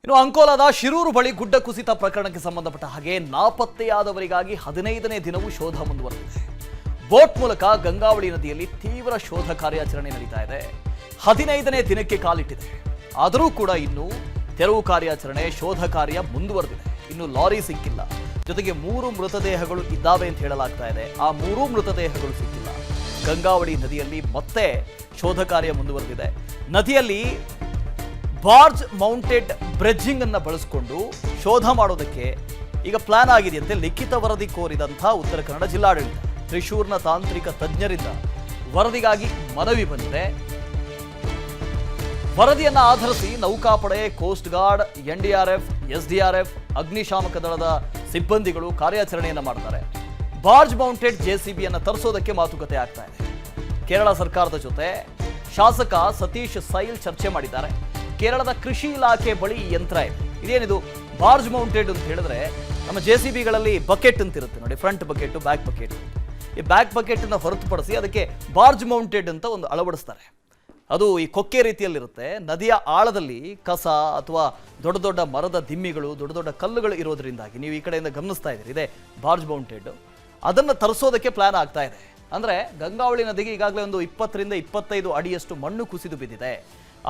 ಇನ್ನು ಅಂಕೋಲಾದ ಶಿರೂರು ಬಳಿ ಗುಡ್ಡ ಕುಸಿತ ಪ್ರಕರಣಕ್ಕೆ ಸಂಬಂಧಪಟ್ಟ ಹಾಗೆ ನಾಪತ್ತೆಯಾದವರಿಗಾಗಿ 15ನೇ ದಿನವೂ ಶೋಧ ಮುಂದುವರೆದಿದೆ. ಬೋಟ್ ಮೂಲಕ ಗಂಗಾವಳಿ ನದಿಯಲ್ಲಿ ತೀವ್ರ ಶೋಧ ಕಾರ್ಯಾಚರಣೆ ನಡೀತಾ ಇದೆ. 15ನೇ ದಿನಕ್ಕೆ ಕಾಲಿಟ್ಟಿದೆ. ಆದರೂ ಕೂಡ ಇನ್ನು ತೆರವು ಕಾರ್ಯಾಚರಣೆ, ಶೋಧ ಕಾರ್ಯ ಮುಂದುವರೆದಿದೆ. ಇನ್ನು ಲಾರಿ ಸಿಕ್ಕಿಲ್ಲ. ಜೊತೆಗೆ 3 ಮೃತದೇಹಗಳು ಇದ್ದಾವೆ ಅಂತ ಹೇಳಲಾಗ್ತಾ ಇದೆ. ಆ 3 ಮೃತದೇಹಗಳು ಸಿಕ್ಕಿಲ್ಲ. ಗಂಗಾವಳಿ ನದಿಯಲ್ಲಿ ಮತ್ತೆ ಶೋಧ ಕಾರ್ಯ ಮುಂದುವರೆದಿದೆ. ನದಿಯಲ್ಲಿ ಬಾರ್ಜ್ ಮೌಂಟೆಡ್ ಬ್ರಿಡ್ಜಿಂಗ್ ಅನ್ನು ಬಳಸಿಕೊಂಡು ಶೋಧ ಮಾಡೋದಕ್ಕೆ ಈಗ ಪ್ಲಾನ್ ಆಗಿದೆಯಂತೆ. ಲಿಖಿತ ವರದಿ ಕೋರಿದಂತಹ ಉತ್ತರ ಕನ್ನಡ ಜಿಲ್ಲಾಡಳಿತ ತ್ರಿಶೂರ್ನ ತಾಂತ್ರಿಕ ತಜ್ಞರಿಂದ ವರದಿಗಾಗಿ ಮನವಿ ಬಂದಿದೆ. ವರದಿಯನ್ನ ಆಧರಿಸಿ ನೌಕಾಪಡೆ, ಕೋಸ್ಟ್ ಗಾರ್ಡ್, NDRF, SDRF, ಅಗ್ನಿಶಾಮಕ ದಳದ ಸಿಬ್ಬಂದಿಗಳು ಕಾರ್ಯಾಚರಣೆಯನ್ನ ಮಾಡ್ತಾರೆ. ಬಾರ್ಜ್ ಮೌಂಟೆಡ್ JCBಯನ್ನು ತರಿಸೋದಕ್ಕೆ ಮಾತುಕತೆ ಆಗ್ತಾ ಇದೆ. ಕೇರಳ ಸರ್ಕಾರದ ಜೊತೆ ಶಾಸಕ ಸತೀಶ್ ಸೈಲ್ ಚರ್ಚೆ ಮಾಡಿದ್ದಾರೆ. ಕೇರಳದ ಕೃಷಿ ಇಲಾಖೆ ಬಳಿ ಈ ಯಂತ್ರ ಇದೆ. ಇದೇನಿದು ಬಾರ್ಜ್ ಮೌಂಟೆಡ್ ಅಂತ ಹೇಳಿದ್ರೆ ನಮ್ಮ JCBಗಳಲ್ಲಿ ಬಕೆಟ್ ಅಂತ ಇರುತ್ತೆ ನೋಡಿ, ಫ್ರಂಟ್ ಬಕೆಟ್, ಬ್ಯಾಕ್ ಬಕೆಟ್. ಈ ಬ್ಯಾಕ್ ಬಕೆಟ್ ಅನ್ನು ಹೊರತುಪಡಿಸಿ ಅದಕ್ಕೆ ಬಾರ್ಜ್ ಮೌಂಟೆಡ್ ಅಂತ ಒಂದು ಅಳವಡಿಸ್ತಾರೆ. ಅದು ಈ ಕೊಕ್ಕೆ ರೀತಿಯಲ್ಲಿರುತ್ತೆ. ನದಿಯ ಆಳದಲ್ಲಿ ಕಸ ಅಥವಾ ದೊಡ್ಡ ದೊಡ್ಡ ಮರದ ದಿಮ್ಮಿಗಳು, ದೊಡ್ಡ ದೊಡ್ಡ ಕಲ್ಲುಗಳು ಇರೋದ್ರಿಂದಾಗಿ ನೀವು ಈ ಕಡೆಯಿಂದ ಗಮನಿಸ್ತಾ ಇದ್ದೀರಿ, ಇದೆ ಬಾರ್ಜ್ ಮೌಂಟೆಡ್. ಅದನ್ನು ತರಿಸೋದಕ್ಕೆ ಪ್ಲಾನ್ ಆಗ್ತಾ ಇದೆ. ಅಂದರೆ ಗಂಗಾವಳಿ ನದಿಗೆ ಈಗಾಗಲೇ ಒಂದು 20 ರಿಂದ 25 ಅಡಿಯಷ್ಟು ಮಣ್ಣು ಕುಸಿದು ಬಿದ್ದಿದೆ.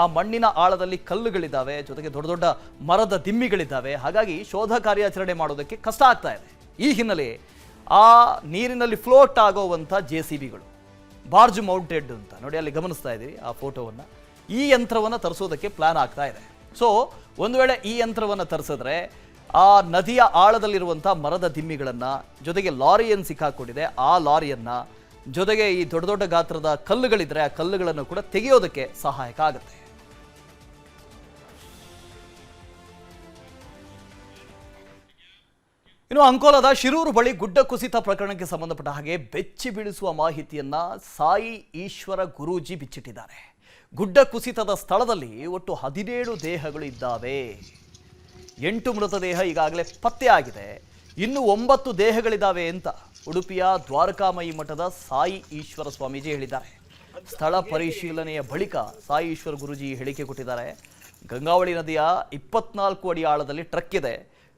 ಆ ಮಣ್ಣಿನ ಆಳದಲ್ಲಿ ಕಲ್ಲುಗಳಿದ್ದಾವೆ, ಜೊತೆಗೆ ದೊಡ್ಡ ದೊಡ್ಡ ಮರದ ದಿಮ್ಮಿಗಳಿದ್ದಾವೆ. ಹಾಗಾಗಿ ಶೋಧ ಕಾರ್ಯಾಚರಣೆ ಮಾಡೋದಕ್ಕೆ ಕಷ್ಟ ಆಗ್ತಾ ಇದೆ. ಈ ಹಿನ್ನೆಲೆ ಆ ನೀರಿನಲ್ಲಿ ಫ್ಲೋಟ್ ಆಗೋವಂಥ JCBಗಳು ಬಾರ್ಜ್ ಮೌಂಟೆಡ್ ಅಂತ ನೋಡಿ, ಅಲ್ಲಿ ಗಮನಿಸ್ತಾ ಇದ್ದೀರಿ ಆ ಫೋಟೋವನ್ನು. ಈ ಯಂತ್ರವನ್ನು ತರಿಸೋದಕ್ಕೆ ಪ್ಲಾನ್ ಆಗ್ತಾ ಇದೆ. ಸೊ ಒಂದು ವೇಳೆ ಈ ಯಂತ್ರವನ್ನು ತರಿಸಿದ್ರೆ ಆ ನದಿಯ ಆಳದಲ್ಲಿರುವಂಥ ಮರದ ದಿಮ್ಮಿಗಳನ್ನು, ಜೊತೆಗೆ ಲಾರಿಯನ್ನು ಸಿಕ್ಕಾಕೊಂಡಿದೆ, ಆ ಲಾರಿಯನ್ನು, ಜೊತೆಗೆ ಈ ದೊಡ್ಡ ದೊಡ್ಡ ಗಾತ್ರದ ಕಲ್ಲುಗಳಿದ್ರೆ ಆ ಕಲ್ಲುಗಳನ್ನು ಕೂಡ ತೆಗೆಯೋದಕ್ಕೆ ಸಹಾಯಕ ಆಗುತ್ತೆ. ಇನ್ನು ಅಂಕೋಲಾದ ಶಿರೂರು ಬಳಿ ಗುಡ್ಡ ಕುಸಿತ ಪ್ರಕರಣಕ್ಕೆ ಸಂಬಂಧಪಟ್ಟ ಹಾಗೆ ಬೆಚ್ಚಿ ಬೀಳಿಸುವ ಮಾಹಿತಿಯನ್ನ ಸಾಯಿ ಈಶ್ವರ ಗುರೂಜಿ ಬಿಚ್ಚಿಟ್ಟಿದ್ದಾರೆ. ಗುಡ್ಡ ಕುಸಿತದ ಸ್ಥಳದಲ್ಲಿ ಒಟ್ಟು 17 ದೇಹಗಳು ಇದ್ದಾವೆ. 8 ಮೃತದೇಹ ಈಗಾಗಲೇ ಪತ್ತೆ ಆಗಿದೆ. ಇನ್ನು 9 ದೇಹಗಳಿದ್ದಾವೆ ಅಂತ ಉಡುಪಿಯ ದ್ವಾರಕಾಮಯಿ ಮಠದ ಸಾಯಿ ಈಶ್ವರ ಸ್ವಾಮೀಜಿ ಹೇಳಿದ್ದಾರೆ. ಸ್ಥಳ ಪರಿಶೀಲನೆಯ ಬಳಿಕ ಸಾಯಿ ಈಶ್ವರ ಗುರೂಜಿ ಹೇಳಿಕೆ ಕೊಟ್ಟಿದ್ದಾರೆ. ಗಂಗಾವಳಿ ನದಿಯ 24 ಅಡಿ ಆಳದಲ್ಲಿ ಟ್ರಕ್ ಇದೆ.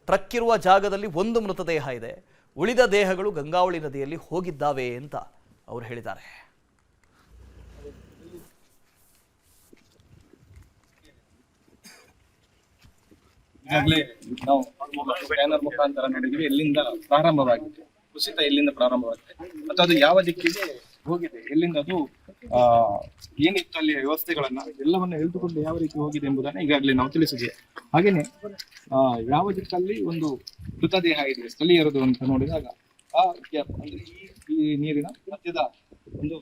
ಟ್ರಕ್ ಇರುವ ಜಾಗದಲ್ಲಿ 1 ಮೃತದೇಹ ಇದೆ. ಉಳಿದ ದೇಹಗಳು ಗಂಗಾವಳಿ ನದಿಯಲ್ಲಿ ಹೋಗಿದ್ದಾವೆ ಅಂತ ಅವರು ಹೇಳಿದ್ದಾರೆ. ಈಗಾಗಲೇ ನಾವು ಸ್ಕ್ಯಾನರ್ ಮುಖಾಂತರ ನೋಡಿದ್ವಿ ಎಲ್ಲಿಂದ ಪ್ರಾರಂಭವಾಗಿದೆ, ಕುಸಿತ ಎಲ್ಲಿಂದ ಪ್ರಾರಂಭವಾಗಿದೆ ಮತ್ತು ಅದು ಯಾವ ದಿಕ್ಕಿಗೆ ಹೋಗಿದೆ, ಎಲ್ಲಿಂದ ಅದು ಏನಿತ್ತು ಅಲ್ಲಿಯ ವ್ಯವಸ್ಥೆಗಳನ್ನ ಎಲ್ಲವನ್ನ ಎಳೆದುಕೊಂಡು ಯಾವ ರೀತಿ ಹೋಗಿದೆ ಎಂಬುದನ್ನ ಈಗಾಗಲೇ ನಾವು ತಿಳಿಸಿದ್ವಿ. ಹಾಗೇನೆ ಯಾವ ದಿಕ್ಕಲ್ಲಿ ಒಂದು ಮೃತದೇಹ ಇದೆ ಸ್ಥಳೀಯರದು ಅಂತ ನೋಡಿದಾಗ ಆ ಗ್ಯಾಪ್ ಅಂದ್ರೆ ಈ ನೀರಿನ ಮಧ್ಯದ ಒಂದು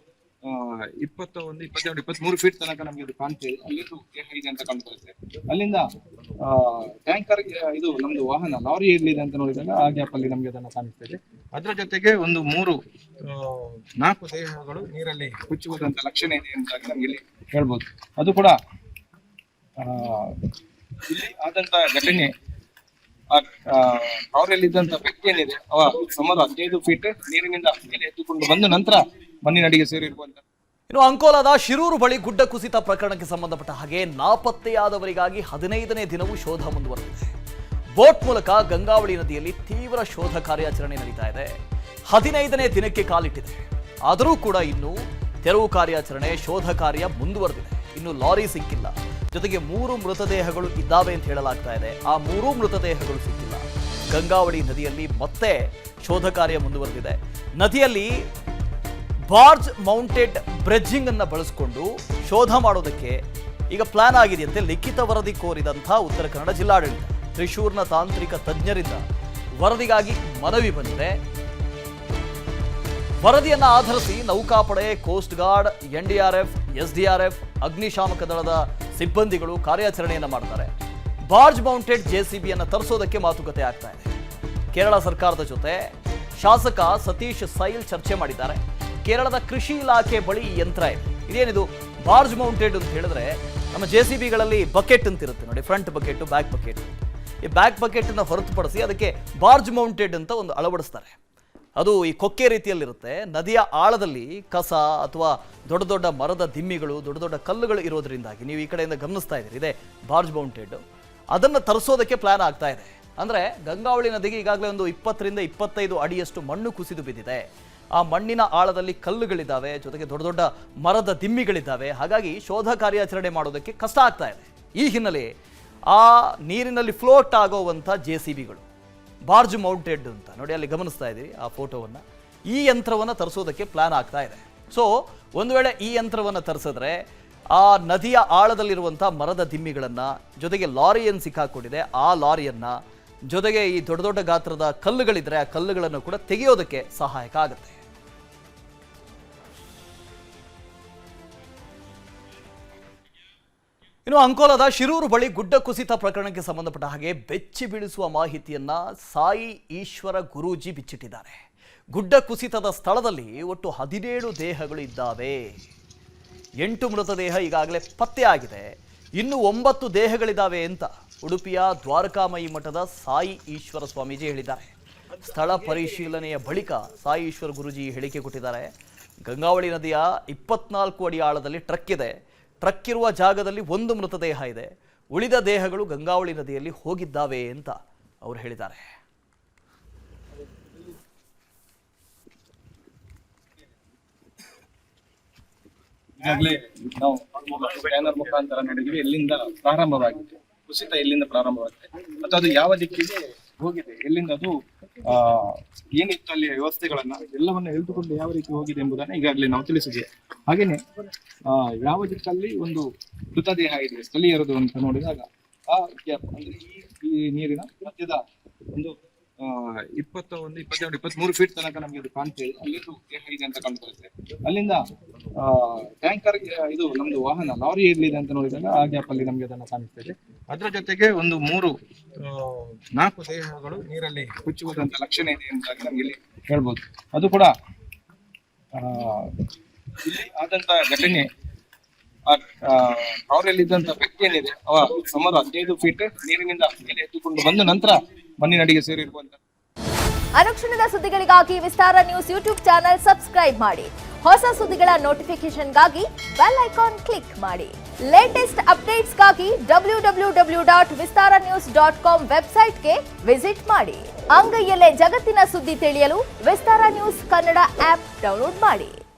21, 22, 23 ಫೀಟ್ ತನಕ ನಮಗೆ ಅದು ಕಾಣ್ತಾ ಇದೆ. ಅಲ್ಲಿಂದು ದೇಹ ಇದೆ ಅಂತ ಕಾಣ್ತಾ ಇದೆ. ಅಲ್ಲಿಂದ ಟ್ಯಾಂಕರ್ ಇದು ನಮ್ದು ವಾಹನ ಲಾರಿ ಎಲ್ಲಿದೆ ಅಂತ ನೋಡಿದಾಗ ಆ ಗ್ಯಾಪ್ ಅಲ್ಲಿ ನಮ್ಗೆ ಅದನ್ನ ಕಾಣಿಸ್ತಾ ಇದೆ. ಅದರ ಜೊತೆಗೆ ಒಂದು 4 ದೇಹಗಳು ನೀರಲ್ಲಿ ಹುಚ್ಚುವುದಂತ ಲಕ್ಷಣ ಇದೆ ಎಂಬುದಾಗಿ ನಮ್ಗೆ ಇಲ್ಲಿ ಹೇಳ್ಬೋದು. ಅದು ಕೂಡ ಇಲ್ಲಿ ಆದಂತ ಘಟನೆ ಅವರಲ್ಲಿದ್ದಂತ ವ್ಯಕ್ತಿ ಏನಿದೆ ಅವ ಸುಮಾರು 15 ಫೀಟ್ ನೀರಿನಿಂದ ಮೇಲೆ ಎತ್ತುಕೊಂಡು ಬಂದ ನಂತರ ಮಣ್ಣಿನಡಿಗೆ ಸೇರಿರುವಂತ. ಇನ್ನು ಅಂಕೋಲಾದ ಶಿರೂರು ಬಳಿ ಗುಡ್ಡ ಕುಸಿತ ಪ್ರಕರಣಕ್ಕೆ ಸಂಬಂಧಪಟ್ಟ ಹಾಗೆ ನಾಪತ್ತೆಯಾದವರಿಗಾಗಿ 15ನೇ ದಿನವೂ ಶೋಧ ಮುಂದುವರೆದಿದೆ. ಬೋಟ್ ಮೂಲಕ ಗಂಗಾವಳಿ ನದಿಯಲ್ಲಿ ತೀವ್ರ ಶೋಧ ಕಾರ್ಯಾಚರಣೆ ನಡೀತಾ ಇದೆ. 15ನೇ ದಿನಕ್ಕೆ ಕಾಲಿಟ್ಟಿದೆ. ಆದರೂ ಕೂಡ ಇನ್ನು ತೆರವು ಕಾರ್ಯಾಚರಣೆ, ಶೋಧ ಕಾರ್ಯ ಮುಂದುವರೆದಿದೆ. ಇನ್ನು ಲಾರಿ ಸಿಕ್ಕಿಲ್ಲ. ಜೊತೆಗೆ 3 ಮೃತದೇಹಗಳು ಇದ್ದಾವೆ ಅಂತ ಹೇಳಲಾಗ್ತಾ ಇದೆ. ಆ 3 ಮೃತದೇಹಗಳು ಸಿಕ್ಕಿಲ್ಲ. ಗಂಗಾವಳಿ ನದಿಯಲ್ಲಿ ಮತ್ತೆ ಶೋಧ ಕಾರ್ಯ ಮುಂದುವರೆದಿದೆ. ನದಿಯಲ್ಲಿ ಬಾರ್ಜ್ ಮೌಂಟೆಡ್ ಬ್ರಿಡ್ಜಿಂಗ್ ಅನ್ನು ಬಳಸಿಕೊಂಡು ಶೋಧ ಮಾಡೋದಕ್ಕೆ ಈಗ ಪ್ಲಾನ್ ಆಗಿದೆಯಂತೆ. ಲಿಖಿತ ವರದಿ ಕೋರಿದಂತಹ ಉತ್ತರ ಕನ್ನಡ ಜಿಲ್ಲಾಡಳಿತ ತ್ರಿಶೂರ್ನ ತಾಂತ್ರಿಕ ತಜ್ಞರಿಂದ ವರದಿಗಾಗಿ ಮನವಿ ಬಂದಿದೆ. ವರದಿಯನ್ನ ಆಧರಿಸಿ ನೌಕಾಪಡೆ, ಕೋಸ್ಟ್ ಗಾರ್ಡ್, NDRF, SDRF, ಅಗ್ನಿಶಾಮಕ ದಳದ ಸಿಬ್ಬಂದಿಗಳು ಕಾರ್ಯಾಚರಣೆಯನ್ನ ಮಾಡ್ತಾರೆ. ಬಾರ್ಜ್ ಮೌಂಟೆಡ್ JCBಯನ್ನು ತರಿಸೋದಕ್ಕೆ ಮಾತುಕತೆ ಆಗ್ತಾ ಇದೆ. ಕೇರಳ ಸರ್ಕಾರದ ಜೊತೆ ಶಾಸಕ ಸತೀಶ್ ಸೈಲ್ ಚರ್ಚೆ ಮಾಡಿದ್ದಾರೆ. ಕೇರಳದ ಕೃಷಿ ಇಲಾಖೆ ಬಳಿ ಈ ಯಂತ್ರ ಇದೆ. ಇದೇನಿದು ಬಾರ್ಜ್ ಮೌಂಟೆಡ್ ಅಂತ ಹೇಳಿದ್ರೆ ನಮ್ಮ JCBಗಳಲ್ಲಿ ಬಕೆಟ್ ಅಂತ ಇರುತ್ತೆ ನೋಡಿ, ಫ್ರಂಟ್ ಬಕೆಟ್, ಬ್ಯಾಕ್ ಬಕೆಟ್. ಈ ಬ್ಯಾಕ್ ಬಕೆಟ್ ಅನ್ನು ಹೊರತುಪಡಿಸಿ ಅದಕ್ಕೆ ಬಾರ್ಜ್ ಮೌಂಟೆಡ್ ಅಂತ ಒಂದು ಅಳವಡಿಸ್ತಾರೆ. ಅದು ಈ ಕೊಕ್ಕೆ ರೀತಿಯಲ್ಲಿರುತ್ತೆ. ನದಿಯ ಆಳದಲ್ಲಿ ಕಸ ಅಥವಾ ದೊಡ್ಡ ದೊಡ್ಡ ಮರದ ದಿಮ್ಮಿಗಳು, ದೊಡ್ಡ ದೊಡ್ಡ ಕಲ್ಲುಗಳು ಇರೋದ್ರಿಂದಾಗಿ ನೀವು ಈ ಕಡೆಯಿಂದ ಗಮನಿಸ್ತಾ ಇದ್ದೀರಿ, ಇದೆ ಬಾರ್ಜ್ ಮೌಂಟೆಡ್. ಅದನ್ನು ತರಿಸೋದಕ್ಕೆ ಪ್ಲಾನ್ ಆಗ್ತಾ ಇದೆ. ಅಂದರೆ ಗಂಗಾವಳಿ ನದಿಗೆ ಈಗಾಗಲೇ ಒಂದು 20 ರಿಂದ 25 ಅಡಿಯಷ್ಟು ಮಣ್ಣು ಕುಸಿದು ಬಿದ್ದಿದೆ. ಆ ಮಣ್ಣಿನ ಆಳದಲ್ಲಿ ಕಲ್ಲುಗಳಿದ್ದಾವೆ, ಜೊತೆಗೆ ದೊಡ್ಡ ದೊಡ್ಡ ಮರದ ದಿಮ್ಮಿಗಳಿದ್ದಾವೆ. ಹಾಗಾಗಿ ಶೋಧ ಕಾರ್ಯಾಚರಣೆ ಮಾಡೋದಕ್ಕೆ ಕಷ್ಟ ಆಗ್ತಾ ಇದೆ. ಈ ಹಿನ್ನೆಲೆ ಆ ನೀರಿನಲ್ಲಿ ಫ್ಲೋಟ್ ಆಗೋವಂಥ JCBಗಳು, ಬಾರ್ಜ್ ಮೌಂಟೆಡ್ ಅಂತ ನೋಡಿ, ಅಲ್ಲಿ ಗಮನಿಸ್ತಾ ಇದ್ದೀವಿ ಆ ಫೋಟೋವನ್ನು. ಈ ಯಂತ್ರವನ್ನು ತರಿಸೋದಕ್ಕೆ ಪ್ಲಾನ್ ಆಗ್ತಾ ಇದೆ. ಸೊ ಒಂದು ವೇಳೆ ಈ ಯಂತ್ರವನ್ನು ತರಿಸಿದ್ರೆ ಆ ನದಿಯ ಆಳದಲ್ಲಿರುವಂಥ ಮರದ ದಿಮ್ಮಿಗಳನ್ನು, ಜೊತೆಗೆ ಲಾರಿಯನ್ನು ಸಿಕ್ಕಾಕೊಂಡಿದೆ ಆ ಲಾರಿಯನ್ನು, ಜೊತೆಗೆ ಈ ದೊಡ್ಡ ದೊಡ್ಡ ಗಾತ್ರದ ಕಲ್ಲುಗಳಿದ್ರೆ ಆ ಕಲ್ಲುಗಳನ್ನು ಕೂಡ ತೆಗೆಯೋದಕ್ಕೆ ಸಹಾಯಕ ಆಗುತ್ತೆ. ಇನ್ನು ಅಂಕೋಲಾದ ಶಿರೂರು ಬಳಿ ಗುಡ್ಡ ಕುಸಿತ ಪ್ರಕರಣಕ್ಕೆ ಸಂಬಂಧಪಟ್ಟ ಹಾಗೆ ಬೆಚ್ಚಿ ಬೀಳಿಸುವ ಮಾಹಿತಿಯನ್ನ ಸಾಯಿ ಈಶ್ವರ ಗುರೂಜಿ ಬಿಚ್ಚಿಟ್ಟಿದ್ದಾರೆ. ಗುಡ್ಡ ಕುಸಿತದ ಸ್ಥಳದಲ್ಲಿ ಒಟ್ಟು 17 ದೇಹಗಳು ಇದ್ದಾವೆ. 8 ಮೃತದೇಹ ಈಗಾಗಲೇ ಪತ್ತೆಯಾಗಿದೆ. ಇನ್ನು 9 ದೇಹಗಳಿದ್ದಾವೆ ಅಂತ ಉಡುಪಿಯ ದ್ವಾರಕಾಮಯಿ ಮಠದ ಸಾಯಿ ಈಶ್ವರ ಸ್ವಾಮೀಜಿ ಹೇಳಿದ್ದಾರೆ. ಸ್ಥಳ ಪರಿಶೀಲನೆಯ ಬಳಿಕ ಸಾಯಿ ಈಶ್ವರ ಗುರೂಜಿ ಹೇಳಿಕೆ ಕೊಟ್ಟಿದ್ದಾರೆ. ಗಂಗಾವಳಿ ನದಿಯ 24 ಅಡಿ ಆಳದಲ್ಲಿ ಟ್ರಕ್ ಇದೆ. ಟ್ರಕ್ ಇರುವ ಜಾಗದಲ್ಲಿ 1 ಮೃತದೇಹ ಇದೆ. ಉಳಿದ ದೇಹಗಳು ಗಂಗಾವಳಿ ನದಿಯಲ್ಲಿ ಹೋಗಿದ್ದಾವೆ ಅಂತ ಅವರು ಹೇಳಿದ್ದಾರೆ. ಈಗಾಗಲೇ ನಾವು ಬ್ಯಾನರ್ ಮುಖಾಂತರ ನಡೆದಿವೆ. ಎಲ್ಲಿಂದ ಪ್ರಾರಂಭವಾಗಿದೆ ಕುಸಿತ, ಎಲ್ಲಿಂದ ಪ್ರಾರಂಭವಾಗಿದೆ ಮತ್ತು ಅದು ಯಾವ ದಿಕ್ಕಿಗೆ ಹೋಗಿದೆ, ಎಲ್ಲಿಂದ ಅದು ಏನಿತ್ತು ಅಲ್ಲಿ ವ್ಯವಸ್ಥೆಗಳನ್ನ ಎಲ್ಲವನ್ನ ಎಳೆದುಕೊಂಡು ಯಾವ ರೀತಿ ಹೋಗಿದೆ ಎಂಬುದನ್ನ ಈಗಾಗಲೇ ನಾವು ತಿಳಿಸಿದ್ದೇವೆ. ಹಾಗೇನೆ ಯಾವ ದಿಕ್ಕಲ್ಲಿ ಒಂದು ಮೃತದೇಹ ಇದೆ ಸ್ಥಳೀಯರದು ಅಂತ ನೋಡಿದಾಗ ಆ ಗ್ಯಾಪ್ ಅಂದ್ರೆ ಈ ನೀರಿನ ಮಧ್ಯದ ಒಂದು 21, 22, 23 ಫೀಟ್ ತನಕ ನಮಗೆ ಅದು ಕಾಣ್ತಾ ಇದೆ. ಅಲ್ಲಿಂದು ದೇಹ ಇದೆ ಅಂತ ಕಾಣ್ತಾ ಇದೆ. ಅಲ್ಲಿಂದ ಟ್ಯಾಂಕರ್ ಇದು ನಮ್ದು ವಾಹನ ಲಾರಿ ಎಲ್ಲಿದೆ ಅಂತ ನೋಡಿದಾಗ ಆ ಗ್ಯಾಪ್ ಅಲ್ಲಿ ನಮ್ಗೆ ಅದನ್ನ ಕಾಣಿಸ್ತಾ ಇದೆ. ಅದರ ಜೊತೆಗೆ ಒಂದು 4 ದೇಹಗಳು ನೀರಲ್ಲಿ ಹುಚ್ಚುವುದಂತ ಲಕ್ಷಣ ಇದೆ ಅಂತ ನಮ್ಗೆ ಇಲ್ಲಿ ಹೇಳ್ಬೋದು. ಅದು ಕೂಡ ಇಲ್ಲಿ ಆದಂತ ಘಟನೆ ಅವರಲ್ಲಿದ್ದಂತ ವ್ಯಕ್ತಿ ಏನಿದೆ ಅವ ಸುಮಾರು 15 ಫೀಟ್ ನೀರಿನಿಂದ ಮೇಲೆ ಎತ್ತುಕೊಂಡು ಬಂದ ನಂತರ ಮಣ್ಣಿನಡಿಗೆ ಸೇರಿರುವಂತ. ಅನುಕ್ಷಣದ ಸುದ್ದಿಗಳಿಗಾಗಿ ವಿಸ್ತಾರ ನ್ಯೂಸ್ ಯೂಟ್ಯೂಬ್ ಚಾನೆಲ್ ಸಬ್ಸ್ಕ್ರೈಬ್ ಮಾಡಿ. ಹೊಸ ಸುದ್ದಿಗಳ ನೋಟಿಫಿಕೇಶನ್ಗಾಗಿ ಬೆಲ್ ಐಕಾನ್ ಕ್ಲಿಕ್ ಮಾಡಿ. ಲೇಟೆಸ್ಟ್ ಅಪ್ಡೇಟ್ಸ್ಗಾಗಿ www.vistaranews.com ವೆಬ್ಸೈಟ್ಗೆ ವಿಸಿಟ್ ಮಾಡಿ. ಅಂಗೈಯಲ್ಲೇ ಜಗತ್ತಿನ ಸುದ್ದಿ ತಿಳಿಯಲು ವಿಸ್ತಾರ ನ್ಯೂಸ್ ಕನ್ನಡ ಆಪ್ ಡೌನ್ಲೋಡ್ ಮಾಡಿ.